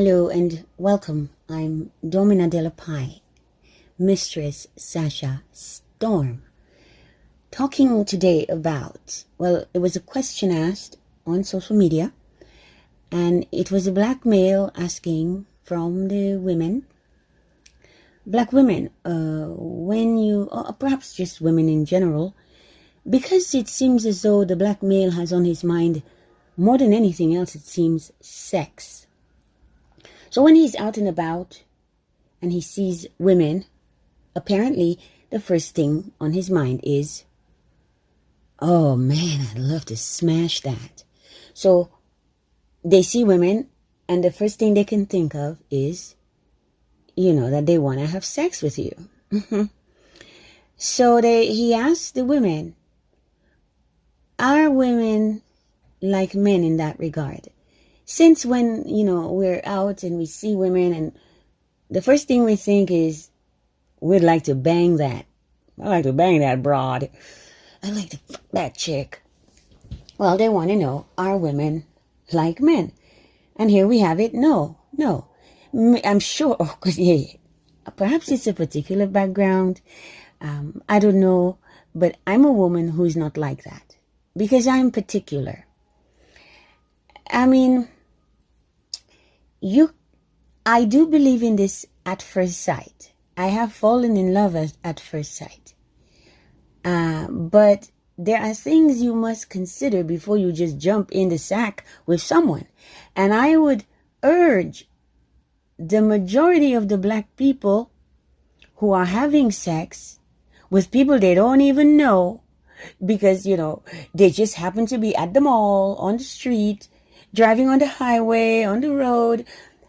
Hello and welcome. I'm Domina Della Pie, Mistress Sasha Storm. Talking today about, it was a question asked on social media, and it was a black male asking from the women, black women, when you, or perhaps just women in general, because it seems as though the black male has on his mind, more than anything else, it seems, sex. So when he's out and about and he sees women, apparently the first thing on his mind is, oh man, I'd love to smash that. So they see women and the first thing they can think of is, that they want to have sex with you. So he asked the women, are women like men in that regard? Since when, we're out and we see women and the first thing we think is, we'd like to bang that. I like to bang that broad. I like to fuck that chick. Well, they want to know, are women like men? And here we have it. No. I'm sure, perhaps it's a particular background. I don't know, but I'm a woman who's not like that because I'm particular. I mean, I do believe in this at first sight. I have fallen in love at first sight. But there are things you must consider before you just jump in the sack with someone. And I would urge the majority of the black people who are having sex with people they don't even know because, they just happen to be at the mall, on the street, driving on the highway, on the road,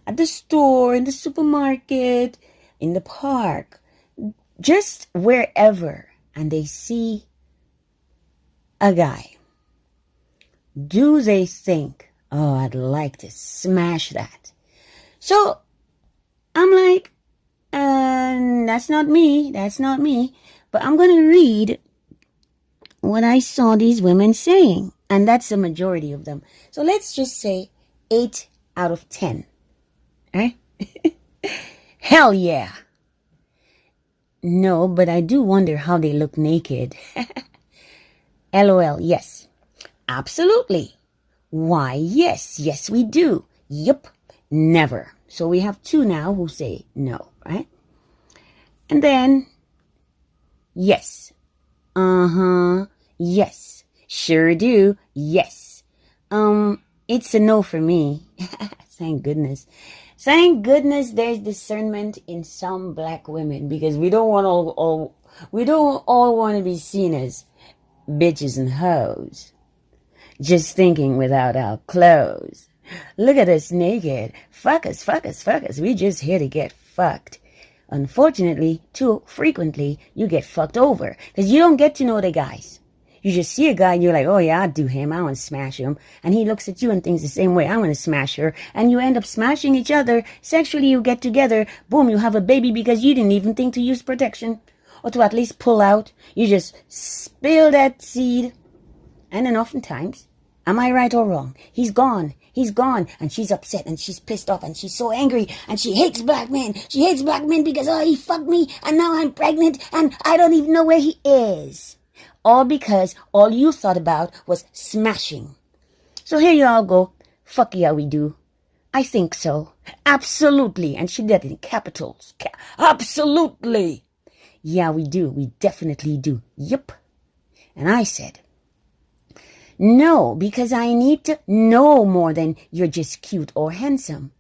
at the store, in the supermarket, in the park, just wherever, and they see a guy. Do they think, oh, I'd like to smash that? So I'm like, that's not me. But I'm going to read what I saw these women saying. And that's the majority of them. So let's just say 8 out of 10. Right? Hell yeah. No, but I do wonder how they look naked. LOL, yes. Absolutely. Why, yes. Yes, we do. Yup. Never. So we have 2 now who say no, right? And then, yes. Yes. Sure do. Yes. It's a no for me. Thank goodness. Thank goodness there's discernment in some black women because we don't all want to be seen as bitches and hoes. Just thinking without our clothes. Look at us naked. Fuck us. We just here to get fucked. Unfortunately, too frequently, you get fucked over because you don't get to know the guys. You just see a guy and you're like, oh yeah, I'll do him. I want to smash him. And he looks at you and thinks the same way. I want to smash her. And you end up smashing each other. Sexually, you get together. Boom, you have a baby because you didn't even think to use protection or to at least pull out. You just spill that seed. And then oftentimes, am I right or wrong? He's gone. And she's upset and she's pissed off and she's so angry and she hates black men. She hates black men because, he fucked me and now I'm pregnant and I don't even know where he is. All because all you thought about was smashing. So here you all go. Fuck yeah, we do. I think so. Absolutely. And she did it in capitals. Absolutely. Yeah, we do. We definitely do. Yep. And I said, no, because I need to know more than you're just cute or handsome.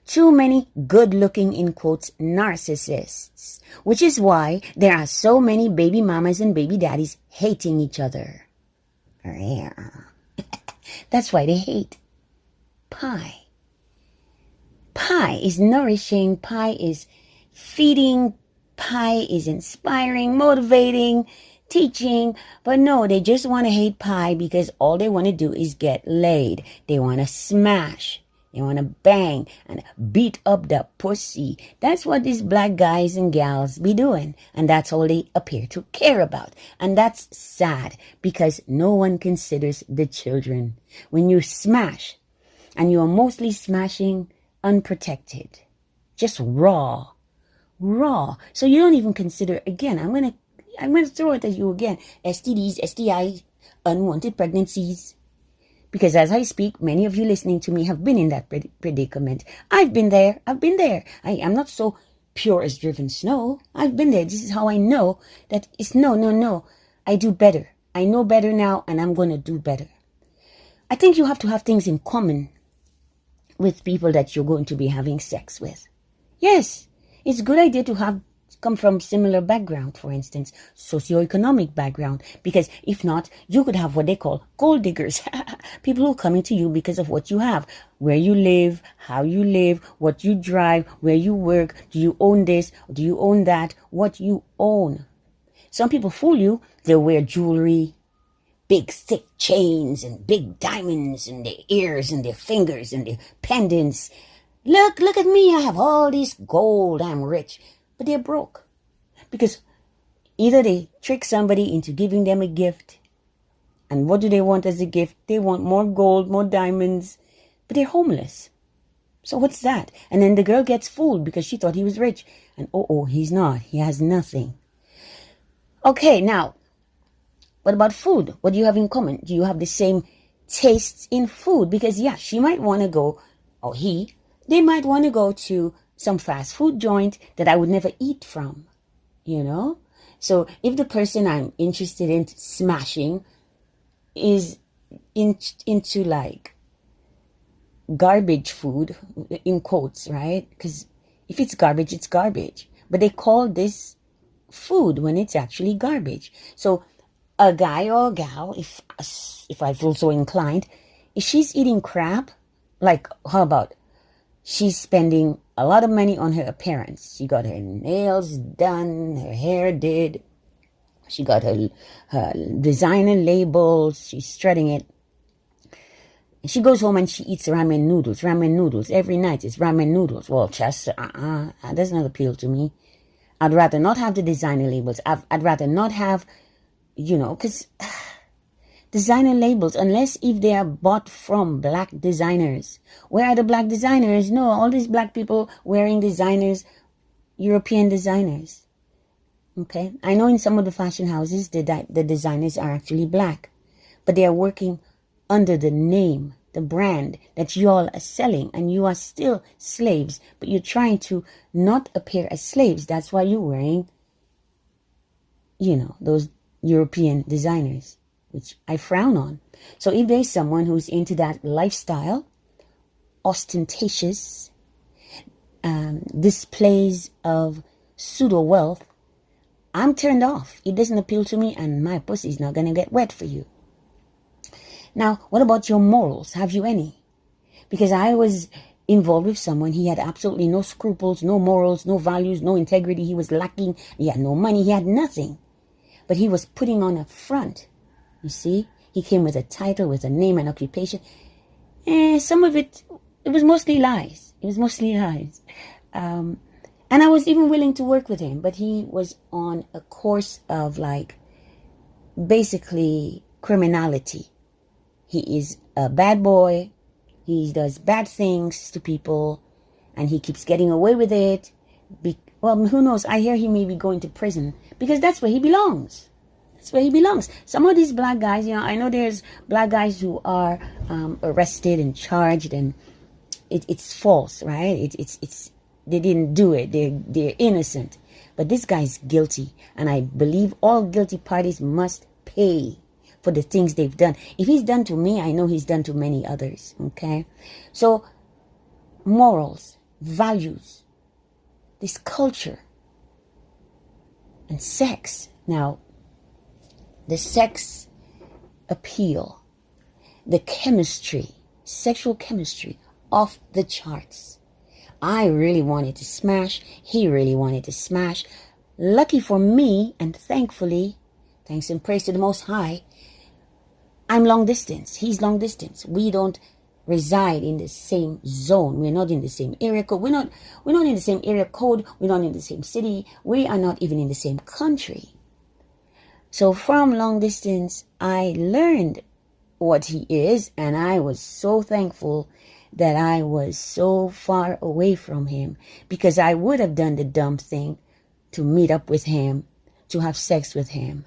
Too many good-looking, in quotes, narcissists, which is why there are so many baby mamas and baby daddies hating each other. That's why they hate pie. Pie is nourishing, pie is feeding, pie is inspiring, motivating, teaching, but no, they just want to hate pie because all they want to do is get laid. They want to smash. They want to bang and beat up the pussy. That's what these black guys and gals be doing. And that's all they appear to care about. And that's sad because no one considers the children. When you smash, and you're mostly smashing unprotected, just raw. So you don't even consider, again, I'm gonna throw it at you again, STDs, STIs, unwanted pregnancies. Because as I speak, many of you listening to me have been in that predicament. I've been there. I am not so pure as driven snow. I've been there. This is how I know that it's no. I do better. I know better now, and I'm going to do better. I think you have to have things in common with people that you're going to be having sex with. Yes, it's a good idea to come from similar background, for instance, socioeconomic background, because if not, you could have what they call gold diggers, people who come into you because of what you have, where you live, how you live, what you drive, where you work, do you own this, do you own that, what you own. Some people fool you, they'll wear jewelry, big thick chains and big diamonds in their ears and their fingers and their pendants. Look at me, I have all this gold, I'm rich. But they're broke. Because either they trick somebody into giving them a gift. And what do they want as a gift? They want more gold, more diamonds. But they're homeless. So what's that? And then the girl gets fooled because she thought he was rich. And he's not. He has nothing. Okay, now, what about food? What do you have in common? Do you have the same tastes in food? Because yeah, she might want to go, or they might want to go to some fast food joint that I would never eat from, So if the person I'm interested in smashing is into like garbage food, in quotes, right? Because if it's garbage, it's garbage. But they call this food when it's actually garbage. So a guy or a gal, if I feel so inclined, if she's eating crap, like how about she's spending a lot of money on her appearance. She got her nails done, her hair did. She got her designer labels. She's strutting it. And she goes home and she eats ramen noodles. Every night it's ramen noodles. Well, just, that does not appeal to me. I'd rather not have the designer labels. I'd rather not have, because designer labels, unless if they are bought from black designers. Where are the black designers? No, all these black people wearing designers, European designers. Okay, I know in some of the fashion houses, the designers are actually black, but they are working under the name, the brand that you all are selling, and you are still slaves, but you're trying to not appear as slaves. That's why you're wearing, those European designers, which I frown on. So if there's someone who's into that lifestyle, ostentatious, displays of pseudo wealth, I'm turned off. It doesn't appeal to me, and my pussy's not going to get wet for you. Now, what about your morals? Have you any? Because I was involved with someone, he had absolutely no scruples, no morals, no values, no integrity. He was lacking. He had no money. He had nothing. But he was putting on a front. You see, he came with a title, with a name and occupation. Some of it was mostly lies. And I was even willing to work with him, but he was on a course of basically criminality. He is a bad boy. He does bad things to people, and he keeps getting away with it. Well, who knows? I hear he may be going to prison because that's where he belongs. Some of these black guys, I know there's black guys who are arrested and charged, and it's false, right? It's they didn't do it. They're innocent. But this guy's guilty, and I believe all guilty parties must pay for the things they've done. If he's done to me, I know he's done to many others. Okay, so morals, values, this culture, and sex. Now, the sex appeal, the chemistry, sexual chemistry, off the charts. I really wanted to smash. He really wanted to smash. Lucky for me, and thankfully, thanks and praise to the Most High, I'm long distance. He's long distance. We don't reside in the same zone. We're not in the same area code. We're not in the same area code. We're not in the same city. We are not even in the same country. So from long distance, I learned what he is, and I was so thankful that I was so far away from him, because I would have done the dumb thing to meet up with him, to have sex with him.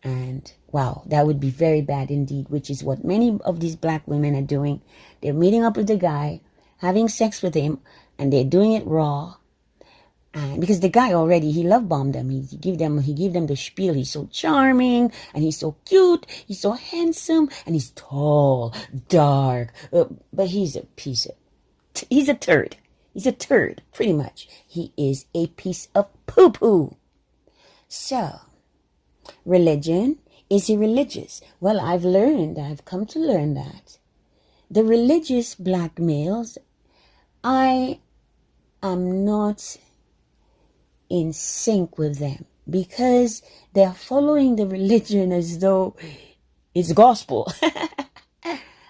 And wow, that would be very bad indeed, which is what many of these black women are doing. They're meeting up with the guy, having sex with him, and they're doing it raw. And because the guy already, he love bombed them. He give them the spiel. He's so charming, and he's so cute, he's so handsome, and he's tall, dark, but he's a he's a turd. He's a turd, pretty much. He is a piece of poo-poo. So, religion, is he religious? Well, I've come to learn that the religious black males, I am not in sync with them, because they're following the religion as though it's gospel.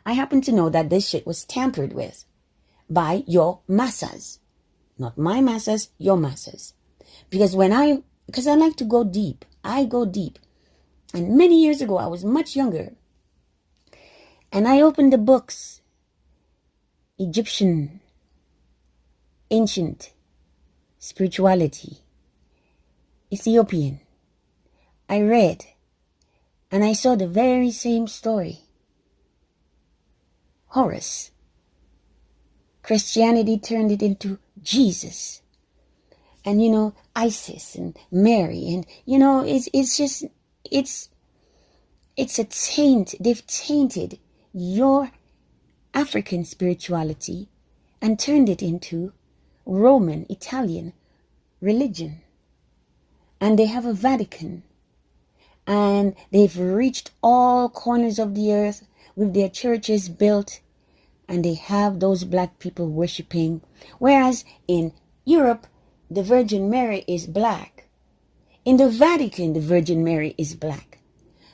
I happen to know that this shit was tampered with by your masses. Not my masses, your masses. Because I like to go deep. I go deep. And many years ago, I was much younger, and I opened the books, Egyptian, ancient spirituality, Ethiopian. I read, and I saw the very same story. Horus. Christianity turned it into Jesus. And, Isis and Mary. And, it's a taint. They've tainted your African spirituality and turned it into Roman, Italian religion. And they have a Vatican. And they've reached all corners of the earth with their churches built. And they have those black people worshiping. Whereas in Europe, the Virgin Mary is black. In the Vatican, the Virgin Mary is black.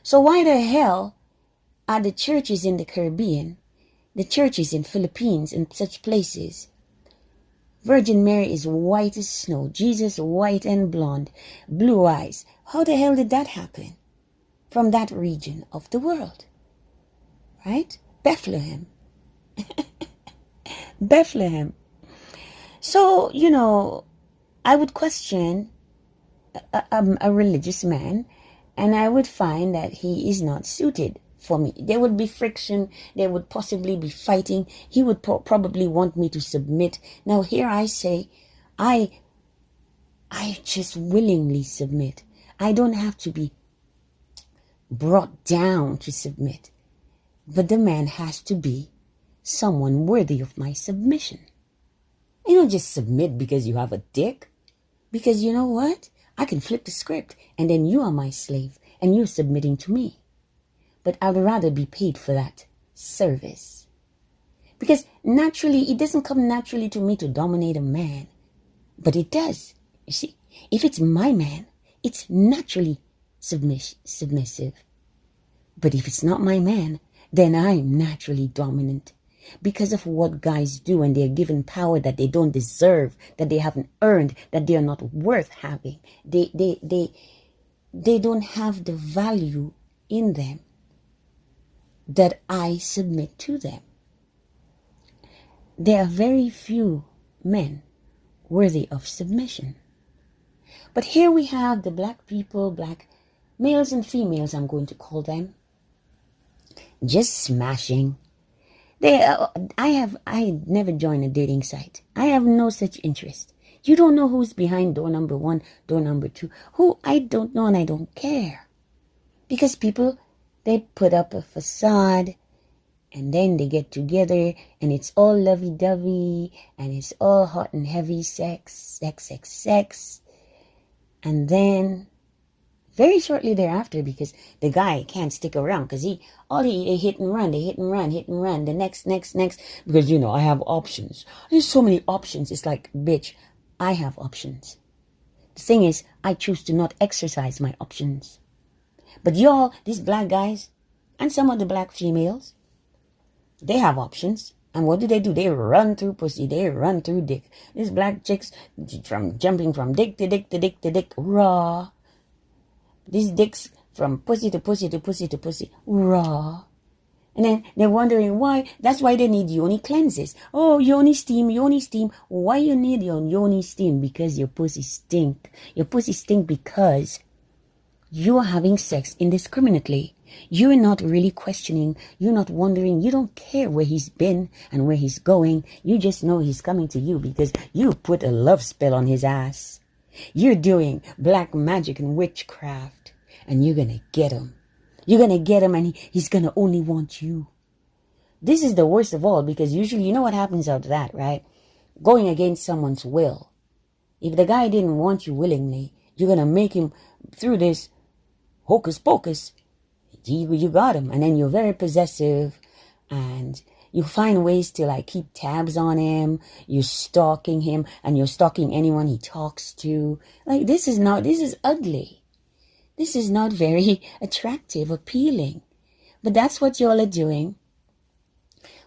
So why the hell are the churches in the Caribbean, the churches in Philippines and such places, Virgin Mary is white as snow, Jesus white and blonde, blue eyes? How the hell did that happen? From that region of the world, right? Bethlehem. Bethlehem. So, I would question a religious man, and I would find that he is not suited for me. There would be friction. There would possibly be fighting. He would probably want me to submit. Now, here I say, I just willingly submit. I don't have to be brought down to submit. But the man has to be someone worthy of my submission. You don't just submit because you have a dick. Because you know what? I can flip the script, and then you are my slave, and you're submitting to me. But I'd rather be paid for that service. Because naturally, it doesn't come naturally to me to dominate a man. But it does. You see, if it's my man, it's naturally submissive. But if it's not my man, then I'm naturally dominant. Because of what guys do, and they're given power that they don't deserve, that they haven't earned, that they are not worth having. They don't have the value in them that I submit to them. There are very few men worthy of submission. But here we have the black people, black males and females, I'm going to call them, just smashing. I never joined a dating site. I have no such interest. You don't know who's behind door number 1, door number 2. Who, I don't know, and I don't care. Because people, they put up a facade, and then they get together, and it's all lovey-dovey, and it's all hot and heavy sex. And then very shortly thereafter, because the guy can't stick around, because they hit and run, the next, because, I have options. There's so many options. It's like, bitch, I have options. The thing is, I choose to not exercise my options. But y'all, these black guys, and some of the black females, they have options. And what do? They run through pussy. They run through dick. These black chicks, jumping from dick to dick to dick to dick, raw. These dicks from pussy to pussy to pussy to pussy, raw. And then they're wondering why. That's why they need yoni cleanses. Oh, yoni steam, yoni steam. Why you need your yoni steam? Because your pussy stink. Your pussy stink because you are having sex indiscriminately. You're not really questioning. You're not wondering. You don't care where he's been and where he's going. You just know he's coming to you because you put a love spell on his ass. You're doing black magic and witchcraft. And you're going to get him. You're going to get him and he's going to only want you. This is the worst of all because usually you know what happens after that, right? Going against someone's will. If the guy didn't want you willingly, you're going to make him through this hocus pocus. You got him. And then you're very possessive and you find ways to like keep tabs on him. You're stalking him and you're stalking anyone he talks to. Like this is ugly. This is not very attractive, appealing. But that's what y'all are doing.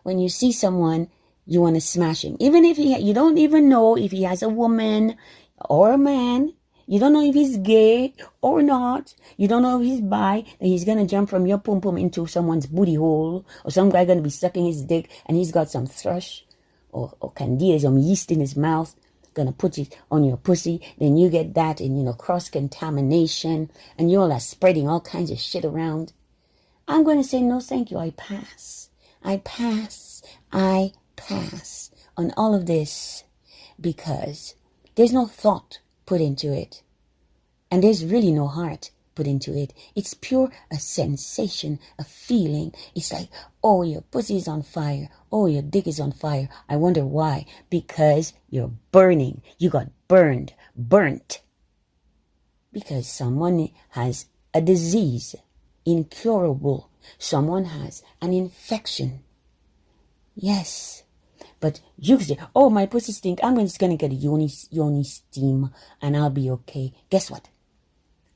When you see someone, you want to smash him. Even if you don't even know if he has a woman or a man. You don't know if he's gay or not. You don't know if he's bi. And he's going to jump from your pum pum into someone's booty hole. Or some guy going to be sucking his dick and he's got some thrush or candida, some yeast in his mouth. Gonna put it on your pussy, then you get that and cross-contamination and you all are spreading all kinds of shit around. I'm going to say no thank you. I pass on all of this because there's no thought put into it and there's really no heart put into it. It's pure a sensation, a feeling. It's like, oh, your pussy is on fire. Oh, your dick is on fire. I wonder why. Because you're burning. You got burnt. Because someone has a disease, incurable. Someone has an infection. Yes. But you can say, oh, my pussy stink. I'm just going to get a yoni steam and I'll be okay. Guess what?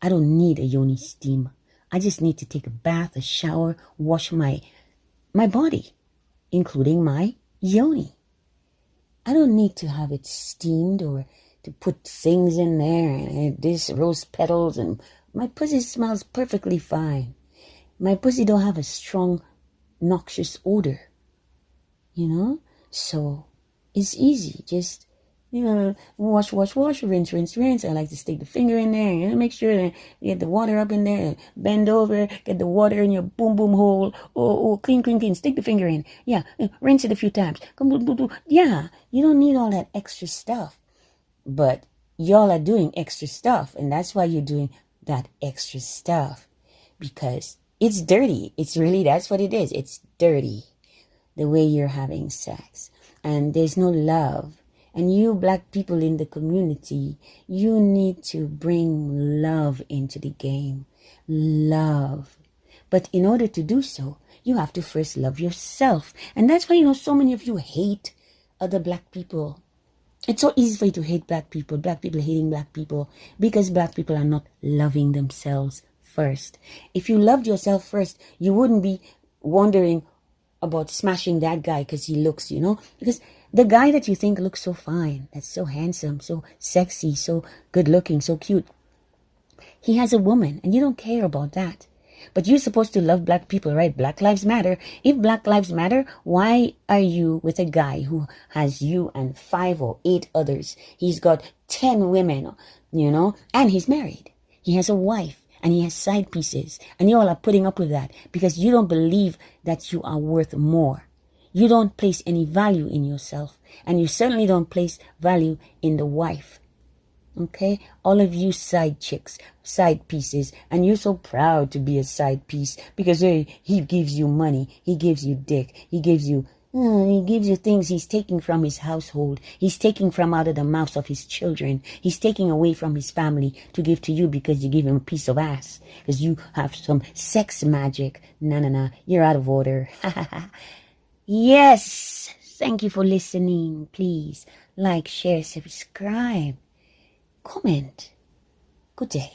I don't need a yoni steam. I just need to take a bath, a shower, wash my body, including my yoni. I don't need to have it steamed or to put things in there and this rose petals. And my pussy smells perfectly fine. My pussy don't have a strong, noxious odor. So it's easy. Just wash, rinse. I like to stick the finger in there, make sure that you get the water up in there, bend over, get the water in your boom hole. Oh, clean, stick the finger in. Yeah, rinse it a few times. Yeah, you don't need all that extra stuff. But y'all are doing extra stuff, and that's why you're doing that extra stuff. Because it's dirty. That's what it is. It's dirty, the way you're having sex. And there's no love. And you black people in the community, you need to bring love into the game. Love. But in order to do so, you have to first love yourself. And that's why, so many of you hate other black people. It's so easy for you to hate black people hating black people, because black people are not loving themselves first. If you loved yourself first, you wouldn't be wondering about smashing that guy because he looks, because the guy that you think looks so fine, that's so handsome, so sexy, so good looking, so cute, he has a woman and you don't care about that. But you're supposed to love black people, right? Black Lives Matter. If Black Lives Matter, why are you with a guy who has you and 5 or 8 others? He's got 10 women, and he's married. He has a wife. And he has side pieces. And you all are putting up with that because you don't believe that you are worth more. You don't place any value in yourself. And you certainly don't place value in the wife. Okay? All of you side chicks, side pieces. And you're so proud to be a side piece because he gives you money. He gives you dick. He gives you things he's taking from his household. He's taking from out of the mouths of his children. He's taking away from his family to give to you because you give him a piece of ass. Because you have some sex magic. No. You're out of order. Yes. Thank you for listening. Please like, share, subscribe, comment. Good day.